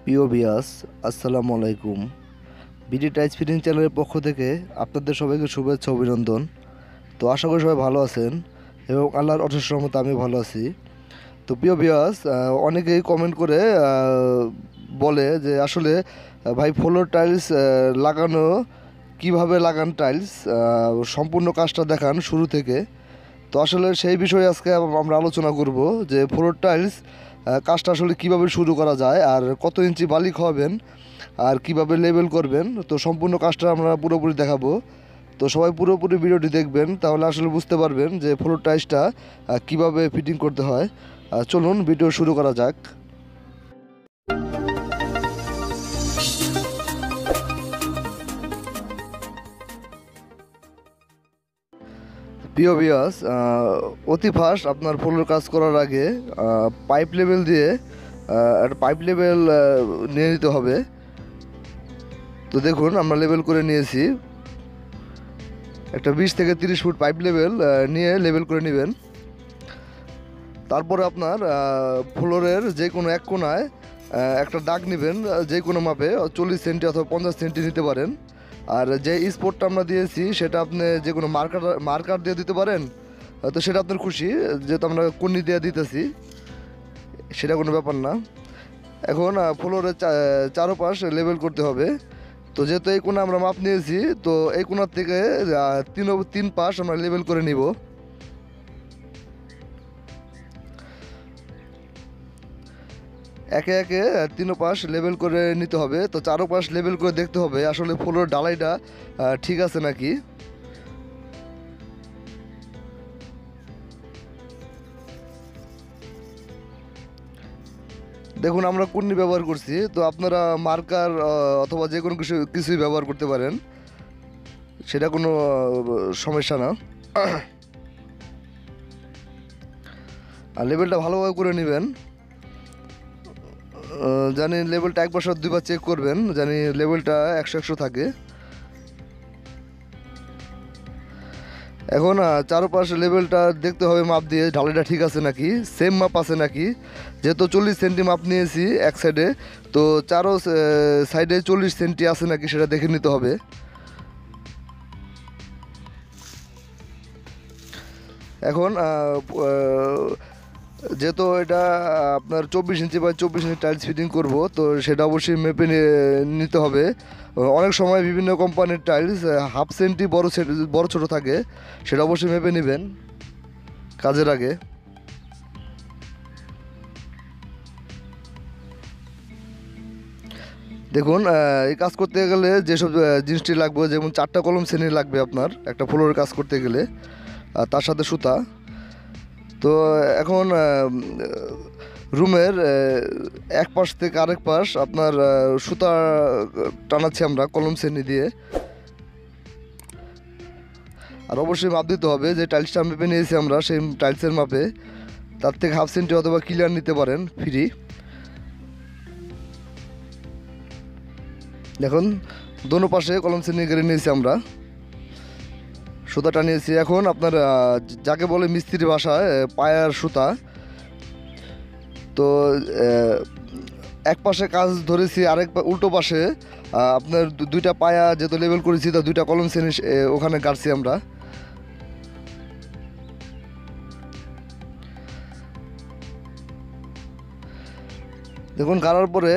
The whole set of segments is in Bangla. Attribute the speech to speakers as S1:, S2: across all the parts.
S1: প্রিয় ভিউয়ার্স, আসসালামু আলাইকুম। বিডি টাইচ ফিটিং চ্যানেলের পক্ষ থেকে আপনাদের সবাইকে শুভেচ্ছা অভিনন্দন। তো আশা করি সবাই ভালো আছেন এবং আল্লাহর অশেষ রহমতে আমি ভালো আছি। তো প্রিয় ভিউয়ার্স, অনেকেই কমেন্ট করে বলে যে আসলে ভাই ফ্লোর টাইলস লাগানো কিভাবে লাগান টাইলস, সম্পূর্ণ কাজটা দেখান শুরু থেকে। তো আসলে সেই বিষয়ে আজকে আমরা আলোচনা করব যে ফ্লোর টাইলস কাজটা আসলে কিভাবে শুরু করা যায় আর কত ইঞ্চি বালি খাওয়াবেন আর কিভাবে লেবেল করবেন। তো সম্পূর্ণ কাজটা আমরা পুরোপুরি দেখাবো। তো সবাই পুরোপুরি ভিডিওটি দেখবেন, তাহলে আসলে বুঝতে পারবেন যে ফ্লোর টাইলসটা কিভাবে ফিটিং করতে হয়। চলুন ভিডিও শুরু করা যাক। প্রিয় ভিউয়ার্স, অতি ফার্স্ট আপনার ফ্লোর কাজ করার আগে পাইপ লেভেল দিয়ে একটা পাইপ লেভেল নিয়ে নিতে হবে। তো দেখুন আমরা লেভেল করে নিয়েছি, একটা 20 থেকে 30 ফুট পাইপ লেভেল নিয়ে লেভেল করে নেবেন। তারপরে আপনার ফ্লোরের যে কোনো এক কোণায় একটা দাগ নেবেন, যে কোনো মাপে 40 সেন্টি অথবা 50 সেন্টি নিতে পারেন। আর যে স্পটটা আমরা দিয়েছি সেটা আপনি যে কোনো মার্কার দিয়ে দিতে পারেন। তো সেটা আপনার খুশি, যেহেতু আমরা কর্নি দিয়ে দিতেছি সেটা কোনো ব্যাপার না। এখন ফ্লোরের চারোপাশ লেবেল করতে হবে। তো যেহেতু এই কোণা আমরা মাপ নিয়েছি, তো এই কোণার থেকে তিন পাশ আমরা লেবেল করে নিব। একে একে তিনো পাশ লেবেল করে নিতে হবে। তো চারো পাশ লেবেল করে দেখতে হবে আসলে ফ্লোরের ঢালাইটা ঠিক আছে নাকি। দেখুন আমরা কুন্নি ব্যবহার করছি, তো আপনারা মার্কার অথবা যে কোনো কিছুই ব্যবহার করতে পারেন, সেটা কোনো সমস্যা না। আর লেবেলটা ভালোভাবে করে নেবেন। জানি লেভেলটা একবার সব দুইবার চেক করবেন, জানি লেভেলটা 100 থাকে। এখন চারপাশে লেভেলটা দেখতে হবে মাপ দিয়ে ঢালাইটা ঠিক আছে নাকি, সেম মাপ আছে নাকি। যেহেতু 40 সেন্টি মাপ নিয়েছি এক সাইডে, তো চারো সাইডে 40 সেন্টি আছে নাকি সেটা দেখে নিতে হবে। এখন যেহেতু এটা আপনার 24 ইঞ্চি বা 24 ইঞ্চি টাইলস ফিটিং করব, তো সেটা অবশ্যই মেপে নিতে হবে। অনেক সময় বিভিন্ন কোম্পানির টাইলস হাফ সেন্টি বড় ছোট থাকে, সেটা অবশ্যই মেপে নেবেন কাজের আগে। দেখুন এই কাজ করতে গেলে যেসব জিনিসটি লাগবে, যেমন 4টা কলম শ্রেণী লাগবে আপনার একটা ফ্লোরের কাজ করতে গেলে, আর তার সাথে সুতা। তো এখন রুমের এক পাশ থেকে আরেক পাশ আপনার সুতা টানাচ্ছি আমরা কলম শ্রেণী দিয়ে। আর অবশ্যই মাপ দিতে হবে, যে টাইলসটা মেপে নিয়েছি আমরা সেই টাইলসের মাপে, তার থেকে হাফ সেন্টি অথবা ক্লিয়ার নিতে পারেন ফ্রি। দেখুন দোনো পাশে কলম শ্রেণী করে নিয়েছি আমরা, সুতা টানিয়েছি। এখন আপনার যাকে বলে মিস্ত্রি ভাষায় পায়ার সুতা। তো এক পাশে কাজ ধরেছি, আরেক উল্টো পাশে আপনার দুইটা পায়া যেহেতু লেবেল করেছি, তা দুইটা কলম শ্রেণী ওখানে গাড়ছি আমরা। দেখুন গাড়ার পরে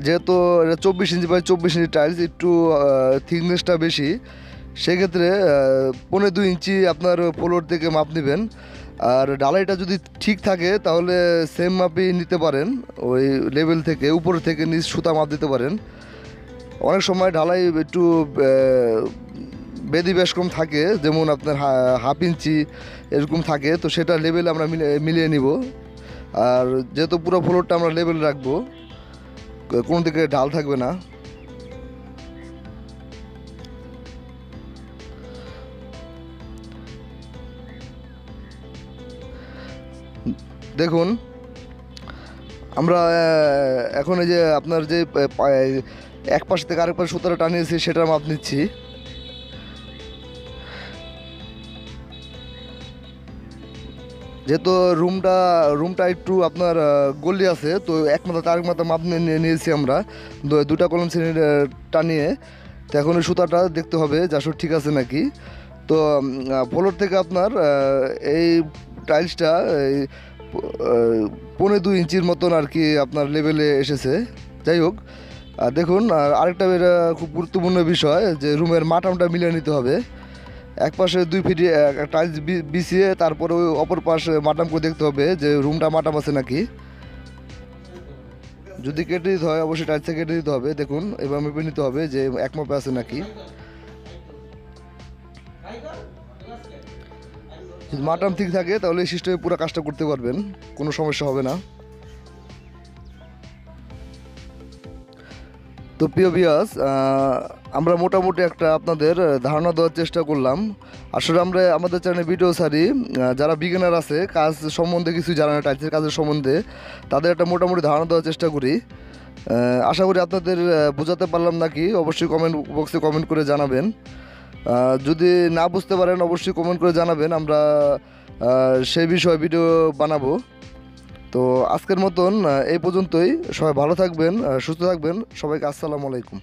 S1: যেহেতু এটা 24 ইঞ্চি বাই 24 ইঞ্চি টাইলস, একটু থিকনেসটা বেশি, সেক্ষেত্রে 1.5 ইঞ্চি আপনার ফ্লোর থেকে মাপ নেবেন। আর ঢালাইটা যদি ঠিক থাকে তাহলে সেম মাপই নিতে পারেন, ওই লেভেল থেকে উপর থেকে নিচ সুতা মাপ দিতে পারেন। অনেক সময় ঢালাই একটু বেদি বেশ কম থাকে, যেমন আপনার হাফ ইঞ্চি এরকম থাকে, তো সেটা লেভেল আমরা মিলিয়ে নিব। আর যেহেতু পুরো ফ্লোরটা আমরা লেভেল রাখবো, কোনো দিকে ঢাল থাকবে না। দেখুন আমরা এখন এই যে আপনার যে এক পাশ থেকে আরেক পাশে সুতাটা টানিয়েছি সেটার মাপ নিচ্ছি। যেহেতু রুমটা একটু আপনার গলি আছে, তো এক মাথা তার এক মাথা মাপ নিয়েছি আমরা দুটা কলম শ্রেণী টানিয়ে। তো এখন ওই সুতাটা দেখতে হবে যে আসলে ঠিক আছে নাকি। তো ফ্লোর থেকে আপনার এই টাইলসটা এই 1.5 ইঞ্চির মতন আর কি আপনার লেভেলে এসেছে। যাই হোক, দেখুন আরেকটা এটা খুব গুরুত্বপূর্ণ বিষয় যে রুমের মাটামটা মিলিয়ে নিতে হবে। এক পাশে 2 ফিট টাইলস বিছিয়ে তারপরে ওই অপর পাশে মাটাম করে দেখতে হবে যে রুমটা মাটাম আছে নাকি। যদি কেটে দিতে হয় অবশ্যই টাইলসে কেটে দিতে হবে। দেখুন এবার মেপে নিতে হবে যে এক মাপে আছে নাকি। যদি মাটাম ঠিক থাকে তাহলে এই সিস্টেমে পুরো কাজটা করতে পারবেন, কোনো সমস্যা হবে না। তো প্রিয় ভিউয়ার্স, আমরা মোটামুটি একটা আপনাদের ধারণা দেওয়ার চেষ্টা করলাম। আসলে আমরা আমাদের চ্যানেলে ভিডিও ছাড়ি, যারা বিগিনার আছে কাজ সম্বন্ধে কিছু জানে না, টাইলসের কাজের সম্বন্ধে, তাদের একটা মোটামুটি ধারণা দেওয়ার চেষ্টা করি। আশা করি আপনাদের বোঝাতে পারলাম নাকি অবশ্যই কমেন্ট বক্সে কমেন্ট করে জানাবেন। যদি না বুঝতে পারেন অবশ্যই কমেন্ট করে জানাবেন, আমরা সেই বিষয়ে ভিডিও বানাবো। তো আজকের মতন এই পর্যন্তই। সবাই ভালো থাকবেন, সুস্থ থাকবেন। সবাইকে আসসালামু আলাইকুম।